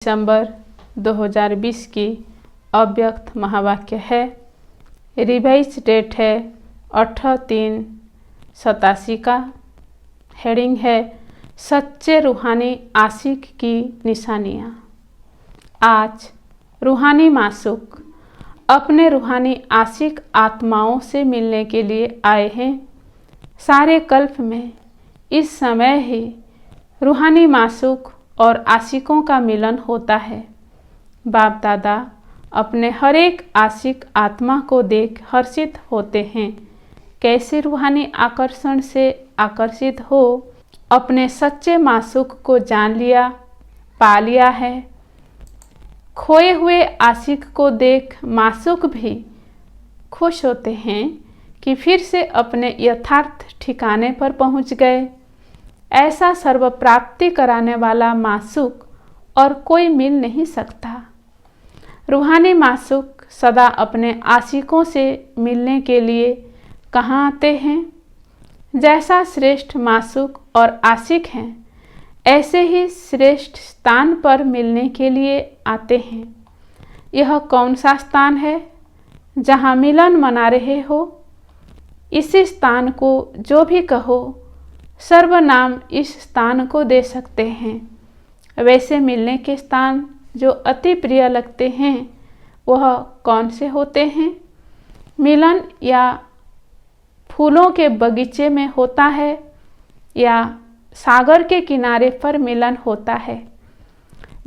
दिसंबर 2020 की अव्यक्त महावाक्य है। रिवाइज डेट है 8/3/87 का। हेडिंग है सच्चे रूहानी आशिक की निशानियाँ। आज रूहानी मासूक अपने रूहानी आशिक आत्माओं से मिलने के लिए आए हैं। सारे कल्प में इस समय ही रूहानी मासूक और आशिकों का मिलन होता है। बाप दादा अपने हर एक आशिक आत्मा को देख हर्षित होते हैं। कैसे रूहानी आकर्षण से आकर्षित हो अपने सच्चे मासूक को जान लिया, पा लिया है। खोए हुए आशिक को देख मासूक भी खुश होते हैं कि फिर से अपने यथार्थ ठिकाने पर पहुंच गए। ऐसा सर्व प्राप्ति कराने वाला मासूक और कोई मिल नहीं सकता। रूहानी मासूक सदा अपने आशिकों से मिलने के लिए कहाँ आते हैं? जैसा श्रेष्ठ मासूक और आशिक हैं, ऐसे ही श्रेष्ठ स्थान पर मिलने के लिए आते हैं। यह कौन सा स्थान है जहाँ मिलन मना रहे हो? इसी स्थान को जो भी कहो सर्वनाम इस स्थान को दे सकते हैं। वैसे मिलने के स्थान जो अति प्रिय लगते हैं वह कौन से होते हैं? मिलन या फूलों के बगीचे में होता है या सागर के किनारे पर मिलन होता है,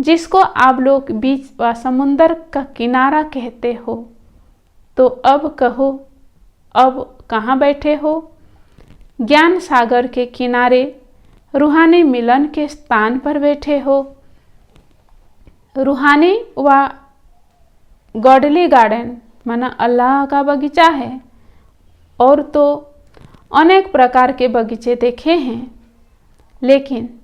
जिसको आप लोग बीच व समुंदर का किनारा कहते हो। तो अब कहो, अब कहाँ बैठे हो? ज्ञान सागर के किनारे रूहानी मिलन के स्थान पर बैठे हो। रूहानी व गॉडली गार्डन माना अल्लाह का बगीचा है। और तो अनेक प्रकार के बगीचे देखे हैं, लेकिन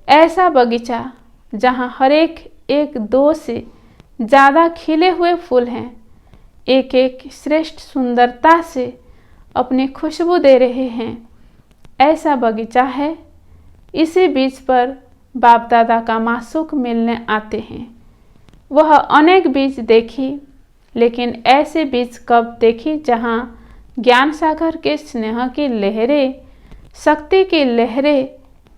ऐसा बगीचा जहाँ हर एक दो से ज़्यादा खिले हुए फूल हैं, एक एक श्रेष्ठ सुंदरता से अपनी खुशबू दे रहे हैं, ऐसा बगीचा है। इसी बीज पर बाप दादा का मासूक मिलने आते हैं। वह अनेक बीज देखी, लेकिन ऐसे बीज कब देखी जहाँ ज्ञान सागर के स्नेह की लहरें, शक्ति की लहरें,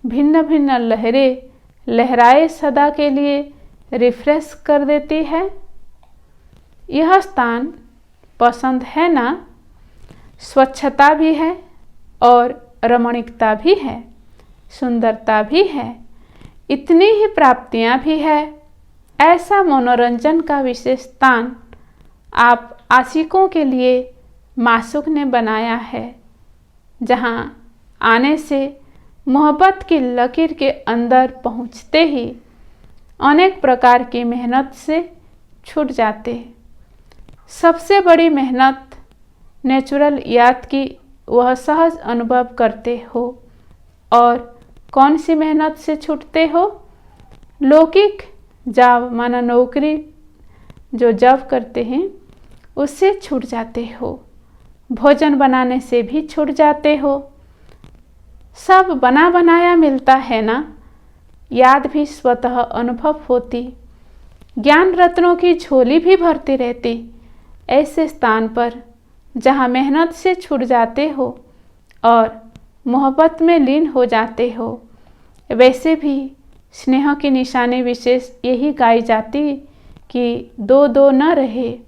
भिन्न भिन्न लहरें लहराए सदा के लिए रिफ्रेश कर देती है। यह स्थान पसंद है ना? स्वच्छता भी है और रमणीकता भी है, सुंदरता भी है, इतनी ही प्राप्तियां भी है। ऐसा मनोरंजन का विशेष स्थान आप आशिकों के लिए मासूक ने बनाया है, जहां आने से मोहब्बत की लकीर के अंदर पहुंचते ही अनेक प्रकार की मेहनत से छूट जाते। सबसे बड़ी मेहनत नेचुरल याद की वह सहज अनुभव करते हो। और कौन सी मेहनत से छूटते हो? लौकिक जॉब माना नौकरी जो जॉब करते हैं उससे छूट जाते हो। भोजन बनाने से भी छूट जाते हो। सब बना बनाया मिलता है ना? याद भी स्वतः अनुभव होती, ज्ञान रत्नों की झोली भी भरती रहती। ऐसे स्थान पर जहाँ मेहनत से छूट जाते हो और मोहब्बत में लीन हो जाते हो, वैसे भी स्नेह की निशानी विशेष यही गाई जाती कि दो दो न रहे,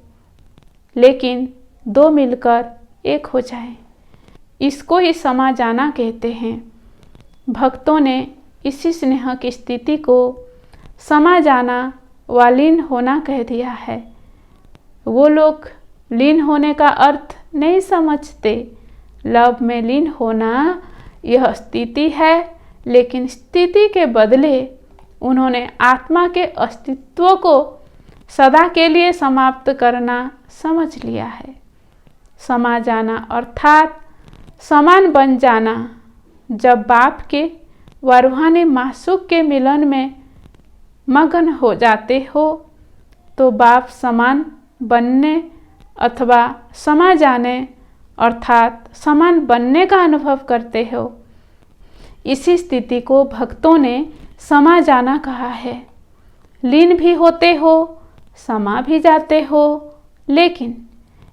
लेकिन दो मिलकर एक हो जाए। इसको ही समा जाना कहते हैं। भक्तों ने इसी स्नेह की स्थिति को समा जाना व लीन होना कह दिया है। वो लोग लीन होने का अर्थ नहीं समझते। लव में लीन होना यह स्थिति है, लेकिन स्थिति के बदले उन्होंने आत्मा के अस्तित्व को सदा के लिए समाप्त करना समझ लिया है। समा जाना अर्थात समान बन जाना। जब बाप के व रूहानी मासूक के मिलन में मगन हो जाते हो, तो बाप समान बनने अथवा समा जाने अर्थात समान बनने का अनुभव करते हो। इसी स्थिति को भक्तों ने समा जाना कहा है। लीन भी होते हो, समा भी जाते हो, लेकिन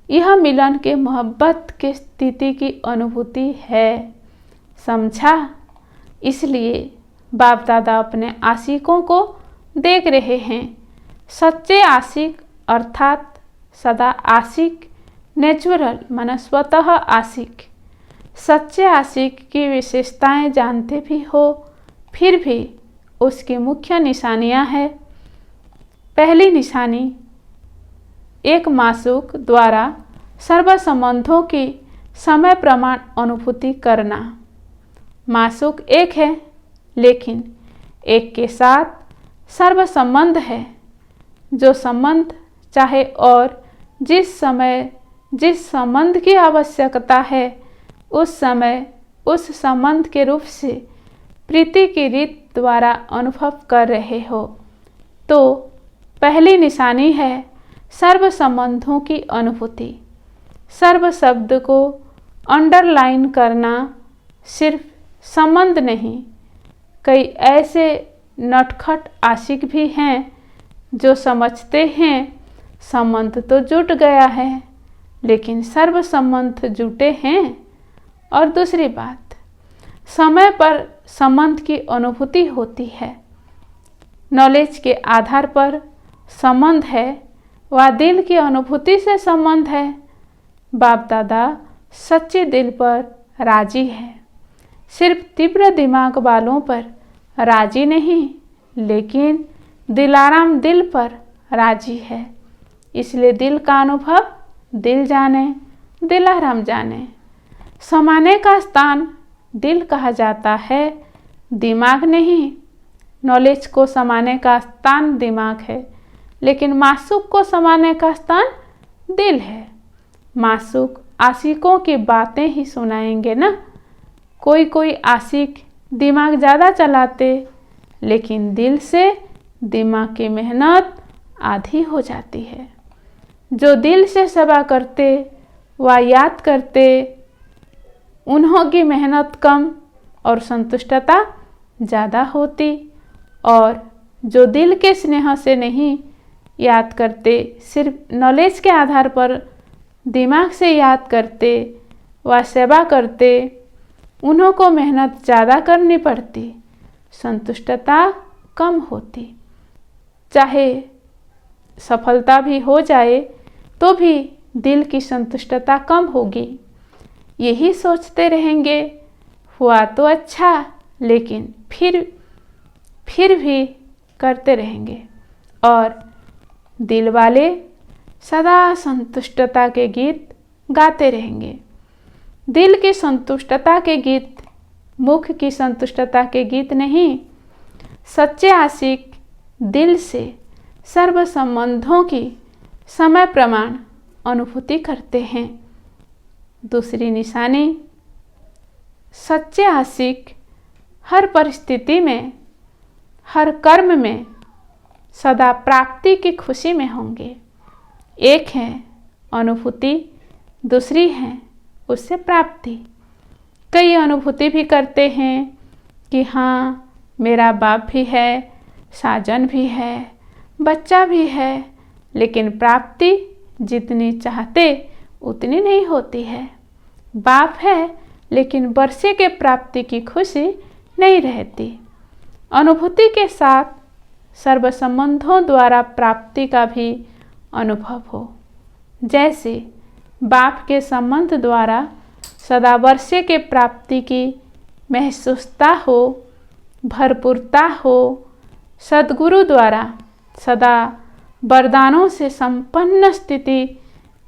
यह मिलन के मोहब्बत की स्थिति की अनुभूति है। समझा? इसलिए बाप दादा अपने आशिकों को देख रहे हैं। सच्चे आशिक अर्थात सदा आशिक, नेचुरल माना स्वतः आशिक। सच्चे आशिक की विशेषताएं जानते भी हो, फिर भी उसकी मुख्य निशानियां हैं। पहली निशानी, एक मासूक द्वारा सर्व संबंधों की समय प्रमाण अनुभूति करना। मासूक एक है, लेकिन एक के साथ सर्व संबंध है। जो संबंध चाहे और जिस समय जिस संबंध की आवश्यकता है, उस समय उस संबंध के रूप से प्रीति की रीत द्वारा अनुभव कर रहे हो, तो पहली निशानी है सर्व संबंधों की अनुभूति। सर्व शब्द को अंडरलाइन करना, सिर्फ संबंध नहीं। कई ऐसे नटखट आशिक भी हैं जो समझते हैं संबंध तो जुट गया है, लेकिन सर्व संबंध जुटे हैं। और दूसरी बात, समय पर संबंध की अनुभूति होती है। नॉलेज के आधार पर संबंध है, वह दिल की अनुभूति से संबंध है। बाप दादा सच्चे दिल पर राजी है, सिर्फ तीव्र दिमाग वालों पर राजी नहीं, लेकिन दिलाराम दिल पर राजी है। इसलिए दिल का अनुभव दिल जाने, दिलाराम जाने। समाने का स्थान दिल कहा जाता है, दिमाग नहीं। नॉलेज को समाने का स्थान दिमाग है, लेकिन मासूक को समाने का स्थान दिल है। मासूक आशिकों की बातें ही सुनाएंगे ना। कोई कोई आशिक दिमाग ज़्यादा चलाते, लेकिन दिल से दिमाग की मेहनत आधी हो जाती है। जो दिल से सेवा करते व याद करते, उन्हों की मेहनत कम और संतुष्टता ज़्यादा होती। और जो दिल के स्नेह से नहीं याद करते, सिर्फ नॉलेज के आधार पर दिमाग से याद करते व सेवा करते, उन्हों को मेहनत ज़्यादा करनी पड़ती, संतुष्टता कम होती। चाहे सफलता भी हो जाए तो भी दिल की संतुष्टता कम होगी। यही सोचते रहेंगे, हुआ तो अच्छा, लेकिन फिर भी करते रहेंगे। और दिल वाले सदा संतुष्टता के गीत गाते रहेंगे। दिल की संतुष्टता के गीत, मुख की संतुष्टता के गीत नहीं। सच्चे आशिक दिल से सर्व संबंधों की समय प्रमाण अनुभूति करते हैं। दूसरी निशानी, सच्चे आशिक हर परिस्थिति में, हर कर्म में सदा प्राप्ति की खुशी में होंगे। एक है अनुभूति, दूसरी है उससे प्राप्ति। कई अनुभूति भी करते हैं कि हाँ, मेरा बाप भी है, साजन भी है, बच्चा भी है, लेकिन प्राप्ति जितनी चाहते उतनी नहीं होती है। बाप है, लेकिन वर्षे के प्राप्ति की खुशी नहीं रहती। अनुभूति के साथ सर्व संबंधों द्वारा प्राप्ति का भी अनुभव हो। जैसे बाप के संबंध द्वारा सदा वर्षे के प्राप्ति की महसूसता हो, भरपूरता हो। सद्गुरु द्वारा सदा वरदानों से संपन्न स्थिति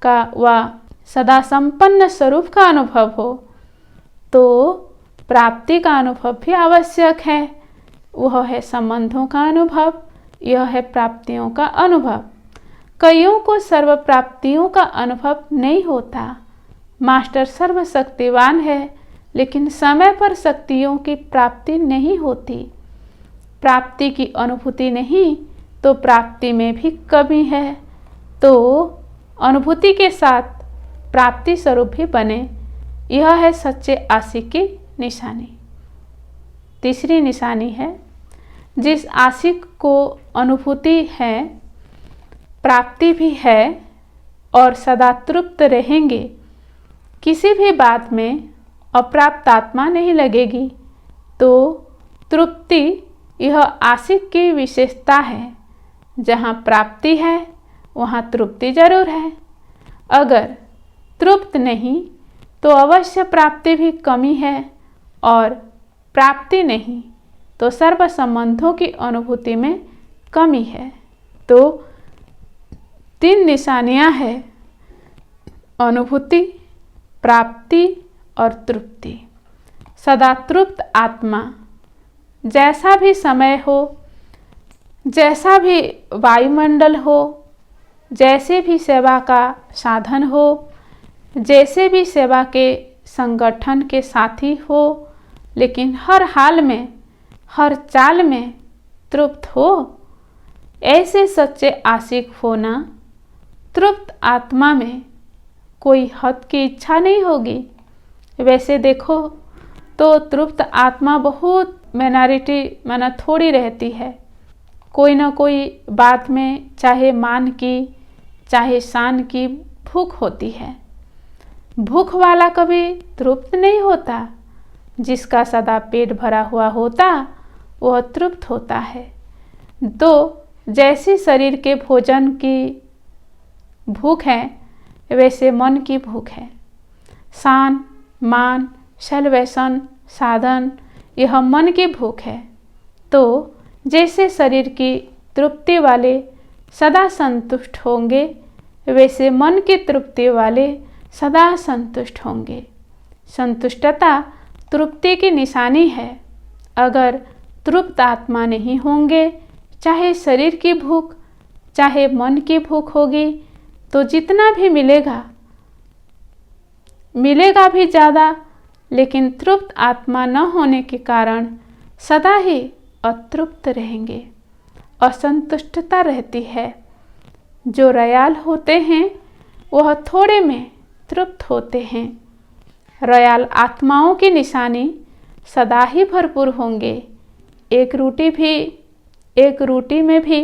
का व सदा संपन्न स्वरूप का अनुभव हो, तो प्राप्ति का अनुभव भी आवश्यक है। वह है संबंधों का अनुभव, यह है प्राप्तियों का अनुभव। कईयों को सर्व प्राप्तियों का अनुभव नहीं होता। मास्टर सर्वशक्तिवान है, लेकिन समय पर शक्तियों की प्राप्ति नहीं होती। प्राप्ति की अनुभूति नहीं तो प्राप्ति में भी कमी है। तो अनुभूति के साथ प्राप्ति स्वरूप भी बने, यह है सच्चे आशिक की निशानी। तीसरी निशानी है जिस आशिक को अनुभूति है, प्राप्ति भी है और सदा तृप्त रहेंगे, किसी भी बात में अप्राप्त आत्मा नहीं लगेगी, तो तृप्ति यह आशिक की विशेषता है। जहाँ प्राप्ति है वहाँ तृप्ति जरूर है। अगर तृप्त नहीं तो अवश्य प्राप्ति भी कमी है, और प्राप्ति नहीं तो सर्व संबंधों की अनुभूति में कमी है। तो 3 निशानियाँ हैं: अनुभूति, प्राप्ति और तृप्ति। सदा तृप्त आत्मा, जैसा भी समय हो, जैसा भी वायुमंडल हो, जैसे भी सेवा का साधन हो, जैसे भी सेवा के संगठन के साथी हो, लेकिन हर हाल में, हर चाल में तृप्त हो, ऐसे सच्चे आशिक होना। तृप्त आत्मा में कोई हद की इच्छा नहीं होगी। वैसे देखो तो तृप्त आत्मा बहुत माइनॉरिटी माना थोड़ी रहती है। कोई ना कोई बात में, चाहे मान की चाहे शान की, भूख होती है। भूख वाला कभी तृप्त नहीं होता। जिसका सदा पेट भरा हुआ होता वह तृप्त होता है। तो जैसी शरीर के भोजन की भूख है, वैसे मन की भूख है। शान, मान, शैलवैसन, साधन, यह मन की भूख है। तो जैसे शरीर की तृप्ति वाले सदा संतुष्ट होंगे, वैसे मन की तृप्ति वाले सदा संतुष्ट होंगे। संतुष्टता तृप्ति की निशानी है। अगर तृप्त आत्मा नहीं होंगे, चाहे शरीर की भूख चाहे मन की भूख होगी, तो जितना भी मिलेगा भी ज़्यादा, लेकिन तृप्त आत्मा न होने के कारण सदा ही अतृप्त रहेंगे। असंतुष्टता रहती है। जो रयाल होते हैं वह थोड़े में तृप्त होते हैं। रयाल आत्माओं की निशानी सदा ही भरपूर होंगे। एक रोटी में भी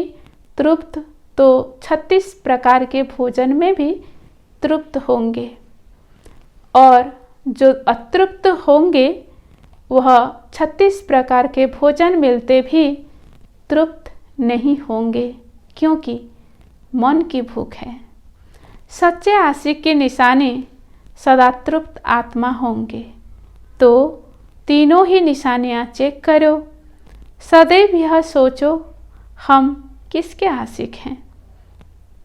तृप्त, तो 36 प्रकार के भोजन में भी तृप्त होंगे। और जो अतृप्त होंगे वह 36 प्रकार के भोजन मिलते भी तृप्त नहीं होंगे, क्योंकि मन की भूख है। सच्चे आशिक की निशानी सदा तृप्त आत्मा होंगे। तो तीनों ही निशानियाँ चेक करो। सदैव यह सोचो, हम किसके आशिक हैं?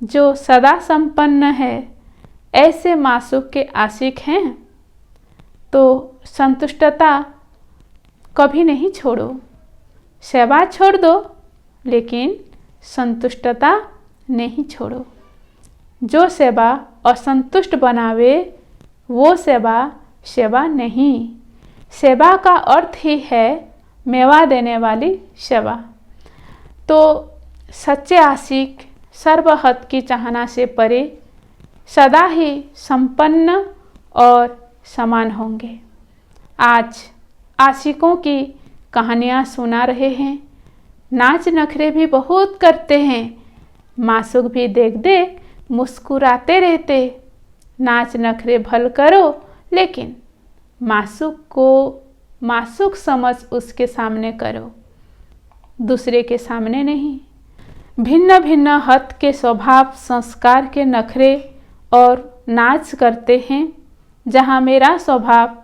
जो सदा संपन्न है, ऐसे मासूक के आशिक हैं। तो संतुष्टता कभी नहीं छोड़ो। सेवा छोड़ दो, लेकिन संतुष्टता नहीं छोड़ो। जो सेवा असंतुष्ट बनावे, वो सेवा नहीं। सेवा का अर्थ ही है मेवा देने वाली सेवा। तो सच्चे आशिक सर्वहद की चाहना से परे सदा ही संपन्न और समान होंगे। आज आशिकों की कहानियाँ सुना रहे हैं। नाच नखरे भी बहुत करते हैं। मासूक भी देख देख मुस्कुराते रहते। नाच नखरे भल करो, लेकिन मासूक को मासूक समझ उसके सामने करो, दूसरे के सामने नहीं। भिन्न भिन्न हद के स्वभाव, संस्कार के नखरे और नाच करते हैं। जहाँ मेरा स्वभाव,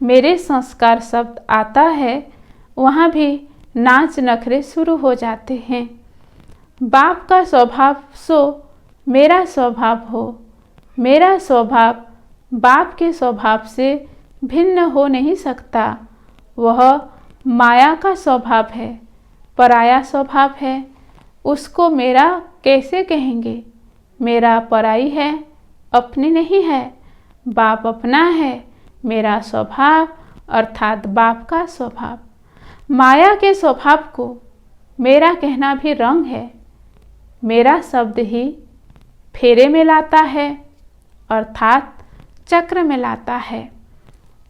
मेरे संस्कार शब्द आता है, वहाँ भी नाच नखरे शुरू हो जाते हैं। बाप का स्वभाव सो मेरा स्वभाव हो। मेरा स्वभाव बाप के स्वभाव से भिन्न हो नहीं सकता। वह माया का स्वभाव है, पराया स्वभाव है। उसको मेरा कैसे कहेंगे? मेरा पराई है, अपनी नहीं है। बाप अपना है, मेरा स्वभाव अर्थात बाप का स्वभाव। माया के स्वभाव को मेरा कहना भी रंग है। मेरा शब्द ही फेरे में लाता है, अर्थात चक्र में लाता है।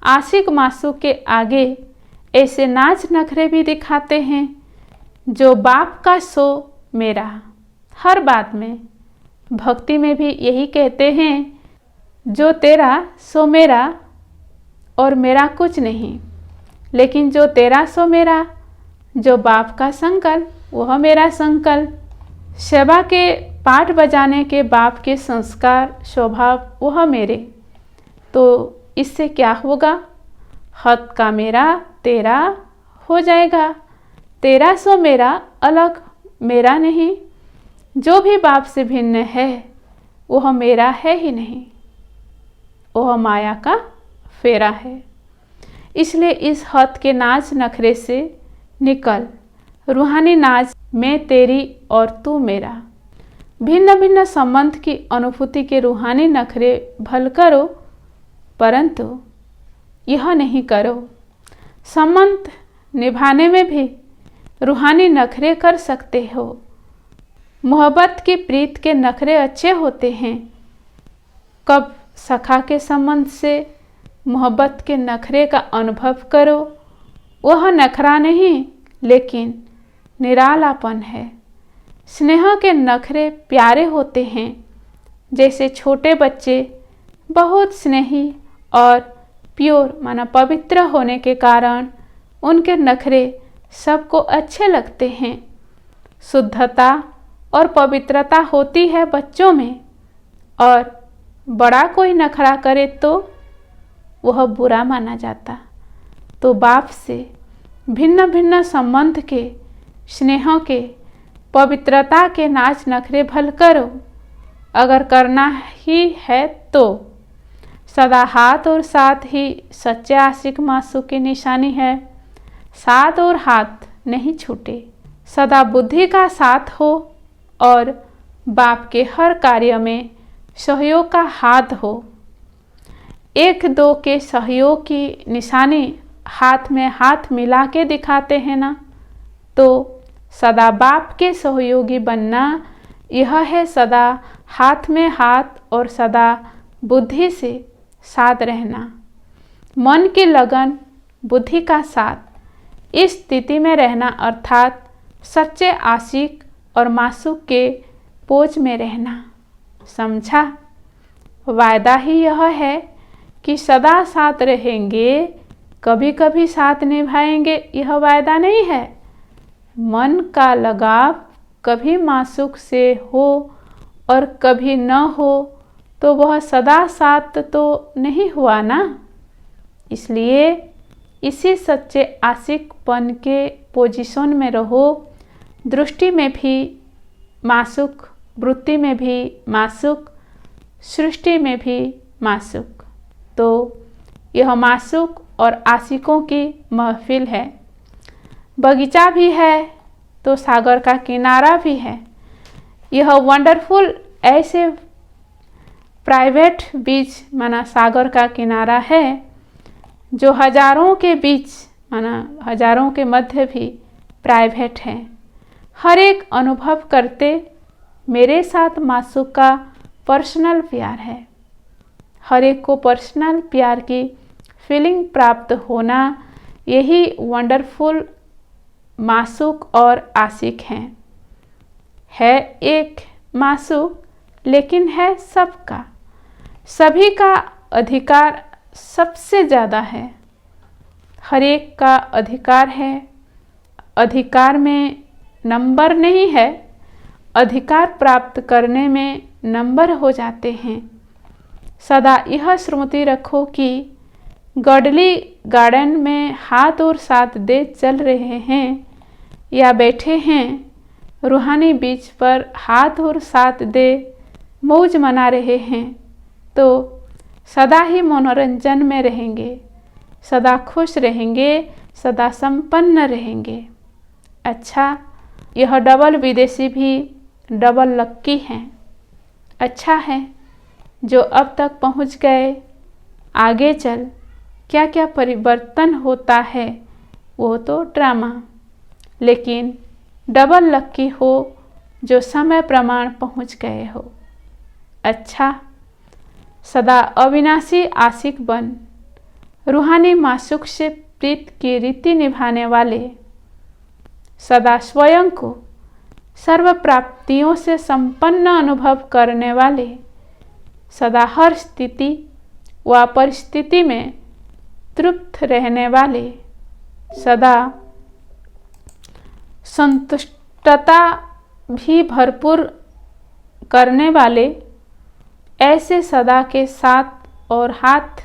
आशिक मासूक के आगे ऐसे नाच नखरे भी दिखाते हैं। जो बाप का सो मेरा। हर बात में, भक्ति में भी यही कहते हैं, जो तेरा सो मेरा और मेरा कुछ नहीं। लेकिन जो तेरा सो मेरा, जो बाप का संकल्प वह मेरा संकल्प। सेवा के पाठ बजाने के बाप के संस्कार स्वभाव वह मेरे। तो इससे क्या होगा? हद का मेरा तेरा हो जाएगा। तेरा सो मेरा अलग, मेरा नहीं। जो भी बाप से भिन्न है वह मेरा है ही नहीं, वह माया का फेरा है। इसलिए इस हद के नाच नखरे से निकल, रूहानी नाच मैं तेरी और तू मेरा। भिन्न भिन्न संबंध की अनुभूति के रूहानी नखरे भल करो, परंतु यह नहीं करो। संबंध निभाने में भी रूहानी नखरे कर सकते हो। मोहब्बत की प्रीत के नखरे अच्छे होते हैं। कब सखा के संबंध से मोहब्बत के नखरे का अनुभव करो, वह नखरा नहीं लेकिन निरालापन है। स्नेह के नखरे प्यारे होते हैं। जैसे छोटे बच्चे बहुत स्नेही और प्योर माना पवित्र होने के कारण उनके नखरे सबको अच्छे लगते हैं। शुद्धता और पवित्रता होती है बच्चों में, और बड़ा कोई नखरा करे तो वह बुरा माना जाता। तो बाप से भिन्न भिन्न संबंध के, स्नेह के, पवित्रता के नाच नखरे भल करो। अगर करना ही है तो सदा हाथ और साथ ही सच्चे आशिक मासूक की निशानी है। साथ और हाथ नहीं छूटे। सदा बुद्धि का साथ हो और बाप के हर कार्य में सहयोग का हाथ हो। एक दो के सहयोग की निशानी हाथ में हाथ मिला के दिखाते हैं ना, तो सदा बाप के सहयोगी बनना यह है सदा हाथ में हाथ और सदा बुद्धि से साथ रहना। मन की लगन, बुद्धि का साथ, इस स्थिति में रहना अर्थात सच्चे आशिक और मासूक के पोच में रहना। समझा? वायदा ही यह है कि सदा साथ रहेंगे, कभी कभी साथ निभाएंगे, यह वायदा नहीं है। मन का लगाव कभी मासूक से हो और कभी न हो तो वह सदा साथ तो नहीं हुआ ना। इसलिए इसी सच्चे आशिकपन के पोजीशन में रहो। दृष्टि में भी मासूक, वृत्ति में भी मासूक, सृष्टि में भी मासूक। तो यह मासूक और आशिकों की महफिल है। बगीचा भी है तो सागर का किनारा भी है। यह वंडरफुल ऐसे प्राइवेट बीच माना सागर का किनारा है, जो हजारों के बीच माना हजारों के मध्य भी प्राइवेट है। हर एक अनुभव करते मेरे साथ मासूक का पर्सनल प्यार है। हर एक को पर्सनल प्यार की फीलिंग प्राप्त होना, यही वंडरफुल मासूक और आशिक हैं। है एक मासूक लेकिन है सबका। सभी का अधिकार सबसे ज़्यादा है। हर एक का अधिकार है। अधिकार में नंबर नहीं है, अधिकार प्राप्त करने में नंबर हो जाते हैं। सदा यह स्मृति रखो कि गॉडली गार्डन में हाथ और साथ दे चल रहे हैं या बैठे हैं, रूहानी बीच पर हाथ और साथ दे मौज मना रहे हैं, तो सदा ही मनोरंजन में रहेंगे, सदा खुश रहेंगे, सदा संपन्न रहेंगे। अच्छा, यह डबल विदेशी भी डबल लक्की हैं। अच्छा है जो अब तक पहुंच गए। आगे चल क्या क्या परिवर्तन होता है वो तो ड्रामा, लेकिन डबल लक्की हो जो समय प्रमाण पहुंच गए हो। अच्छा, सदा अविनाशी आशिक बन, रूहानी मासूक से प्रीत की रीति निभाने वाले। सदा स्वयं को सर्व प्राप्तियों से संपन्न अनुभव करने वाले, सदा हर स्थिति व परिस्थिति में तृप्त रहने वाले, सदा संतुष्टता भी भरपूर करने वाले, ऐसे सदा के साथ और हाथ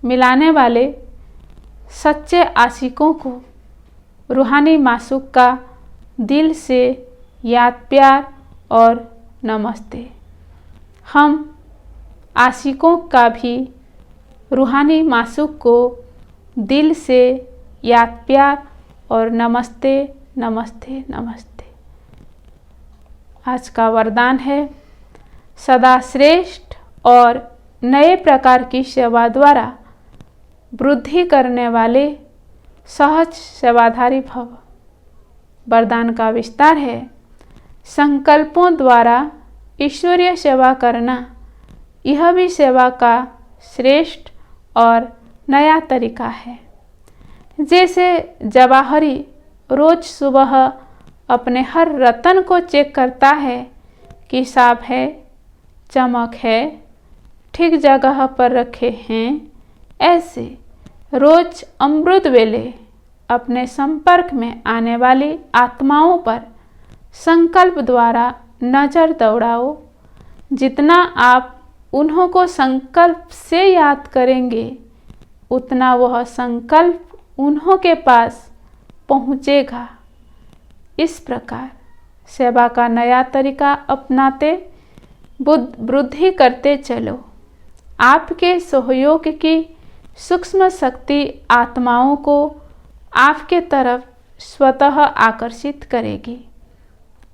मिलाने वाले सच्चे आशिकों को रूहानी मासूक का दिल से याद प्यार और नमस्ते। हम आशिकों का भी रूहानी मासूक को दिल से याद प्यार और नमस्ते नमस्ते नमस्ते। आज का वरदान है, सदा श्रेष्ठ और नए प्रकार की सेवा द्वारा वृद्धि करने वाले सहज सेवाधारी भव। वरदान का विस्तार है, संकल्पों द्वारा ईश्वरीय सेवा करना यह भी सेवा का श्रेष्ठ और नया तरीका है। जैसे जवाहरी रोज सुबह अपने हर रत्न को चेक करता है कि साफ है, चमक है, ठीक जगह पर रखे हैं, ऐसे रोज अमृत वेले अपने संपर्क में आने वाली आत्माओं पर संकल्प द्वारा नजर दौड़ाओ। जितना आप उन्हों को संकल्प से याद करेंगे, उतना वह संकल्प उन्हों के पास पहुँचेगा। इस प्रकार सेवा का नया तरीका अपनाते वृद्धि करते चलो। आपके सहयोग की सूक्ष्म शक्ति आत्माओं को आपके तरफ स्वतः आकर्षित करेगी।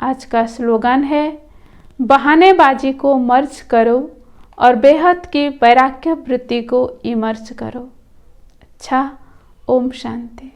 आज का स्लोगन है, बहानेबाजी को मर्ज करो और बेहद की वैराग्य वृत्ति को इमर्ज करो। अच्छा, ओम शांति।